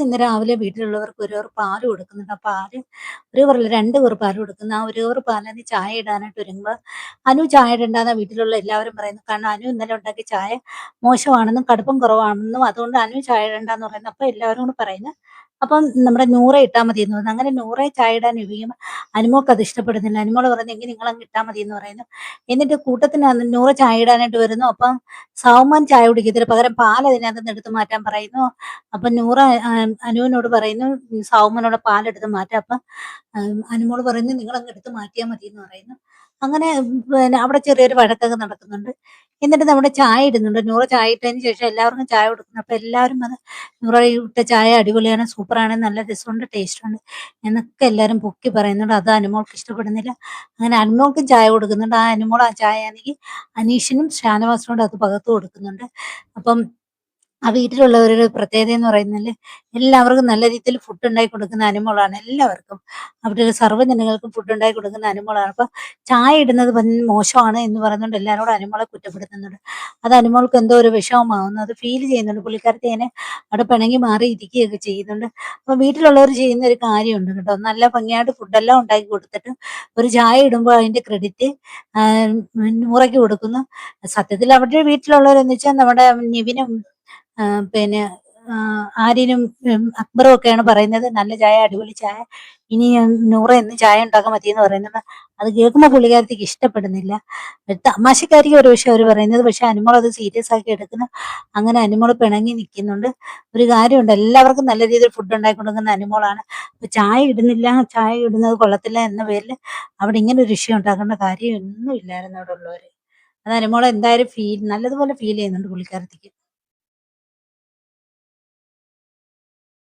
ഇന്ന് രാവിലെ വീട്ടിലുള്ളവർക്ക് ഒരു കവർ പാല് കൊടുക്കുന്നുണ്ട്. ആ പാല് ഒരു കവറല്ല 2 കവർ പാല് കൊടുക്കുന്നു. ആ ഒരു കവർ പാലിന് ചായ ഇടാനായിട്ട് ഒരുങ്ങുമ്പോ അനു ചായ ഇടണ്ടാന്നാ വീട്ടിലുള്ള എല്ലാവരും പറയുന്നത്. കാരണം അനു ഇന്നലെ ഉണ്ടാക്കിയ ചായ മോശമാണെന്നും കടുപ്പം കുറവാണെന്നും അതുകൊണ്ട് അനു ചായ ഇടണ്ടാന്ന് പറയുന്നു. അപ്പൊ എല്ലാവരും കൂടെ പറയുന്നു. അപ്പം നമ്മുടെ നൂറ ഇട്ടാ മതിയെന്ന് പറഞ്ഞു. അങ്ങനെ നൂറെ ചായ ഇടാൻ ഉപയോഗിക്കുമ്പോ അനുമോൾക്ക് അത് ഇഷ്ടപ്പെടുന്നില്ല. അനുമോള് പറയുന്നു എങ്കിൽ നിങ്ങളങ്ങ് ഇട്ടാ മതിയെന്ന് പറയുന്നു. എന്നിട്ട് കൂട്ടത്തിന് നൂറ ചായ ഇടാനായിട്ട് വരുന്നു. അപ്പം സൗമാൻ ചായ കുടിക്കത്തില്ല. പകരം പാൽ അതിനകത്തുനിന്ന് എടുത്ത് മാറ്റാൻ പറയുന്നു. അപ്പൊ നൂറ അനുവിനോട് പറയുന്നു സൗമനോട് പാലെടുത്ത് മാറ്റാം. അപ്പൊ അനുമോള് പറയുന്നു നിങ്ങളങ്ങ് എടുത്ത് മാറ്റിയാൽ മതി എന്ന് പറയുന്നു. അങ്ങനെ പിന്നെ അവിടെ ചെറിയൊരു വഴക്കൊക്കെ നടക്കുന്നുണ്ട്. എന്നിട്ട് നമ്മുടെ ചായ ഇടുന്നുണ്ട്. നൂറ ചായ ഇട്ടതിന് ശേഷം എല്ലാവർക്കും ചായ കൊടുക്കുന്നു. അപ്പൊ എല്ലാവരും അത് നൂറ ഇട്ട ചായ അടിപൊളിയാണ്, സൂപ്പറാണ്, നല്ല രസമുണ്ട്, ടേസ്റ്റുണ്ട് എന്നൊക്കെ എല്ലാവരും പൊക്കി പറയുന്നുണ്ട്. അത് അനുമോൾക്ക് ഇഷ്ടപ്പെടുന്നില്ല. അങ്ങനെ അനുമോൾക്കും ചായ കൊടുക്കുന്നുണ്ട്. ആ അനുമോൾ ആ ചായ ആണെങ്കിൽ അനീഷിനും ഷാനവാസിനോടും അത് പകർത്ത് കൊടുക്കുന്നുണ്ട്. അപ്പം ആ വീട്ടിലുള്ളവരുടെ പ്രത്യേകത എന്ന് പറയുന്നത് എല്ലാവർക്കും നല്ല രീതിയിൽ ഫുഡ് ഉണ്ടാക്കി കൊടുക്കുന്ന അനുമോളാണ്. എല്ലാവർക്കും അവിടെയുള്ള സർവ്വ ജനങ്ങൾക്കും ഫുഡ് ഉണ്ടാക്കി കൊടുക്കുന്ന അനുമോളാണ്. അപ്പൊ ചായ ഇടുന്നത് മോശമാണ് എന്ന് പറയുന്നുണ്ട് എല്ലാവരോടും അനുമോളെ കുറ്റപ്പെടുത്തുന്നുണ്ട്. അത് അനുമോൾക്ക് എന്തോ ഒരു വിഷമമാവുന്നു. അത് ഫീൽ ചെയ്യുന്നുണ്ട്. പുള്ളിക്കാരത്തി അതിനെ അവിടെ പിണങ്ങി മാറി ഇരിക്കുകയൊക്കെ ചെയ്യുന്നുണ്ട്. അപ്പൊ വീട്ടിലുള്ളവർ ചെയ്യുന്ന ഒരു കാര്യമുണ്ട് കേട്ടോ. നല്ല ഭംഗിയായിട്ട് ഫുഡെല്ലാം ഉണ്ടാക്കി കൊടുത്തിട്ട് ഒരു ചായ ഇടുമ്പോൾ അതിന്റെ ക്രെഡിറ്റ് നൂറയ്ക്ക് കൊടുക്കുന്നു. സത്യത്തിൽ അവരുടെ വീട്ടിലുള്ളവരെന്ന് വെച്ചാൽ നമ്മുടെ നിവിനും പിന്നെ ആര്യനും അക്ബറും ഒക്കെയാണ് പറയുന്നത് നല്ല ചായ, അടിപൊളി ചായ, ഇനി നൂറ എന്ന് ചായ ഉണ്ടാക്കാൻ മതിയെന്ന് പറയുന്നത്. അത് കേൾക്കുമ്പോൾ പുള്ളിക്കാരത്തിക്ക് ഇഷ്ടപ്പെടുന്നില്ല. തമാശക്കാരിക്ക് ഒരു പക്ഷെ അവർ പറയുന്നത്, പക്ഷെ അനുമോൾ അത് സീരിയസ് ആക്കി എടുക്കുന്നു. അങ്ങനെ അനുമോൾ പിണങ്ങി നിൽക്കുന്നുണ്ട്. ഒരു കാര്യമുണ്ട്, എല്ലാവർക്കും നല്ല രീതിയിൽ ഫുഡ് ഉണ്ടാക്കി കൊടുക്കുന്ന അനുമോളാണ്. അപ്പൊ ചായ ഇടുന്നില്ല, ചായ ഇടുന്നത് കൊള്ളത്തില്ല എന്ന പേരിൽ അവിടെ ഇങ്ങനെ ഒരു ഇഷ്യൂ ഉണ്ടാക്കേണ്ട കാര്യം ഒന്നും ഇല്ലായിരുന്നു അവിടെ ഉള്ളവര്. അത് അനുമോൾ എന്തായാലും നല്ലതുപോലെ ഫീൽ ചെയ്യുന്നുണ്ട് പുള്ളിക്കാരത്തിക്ക്.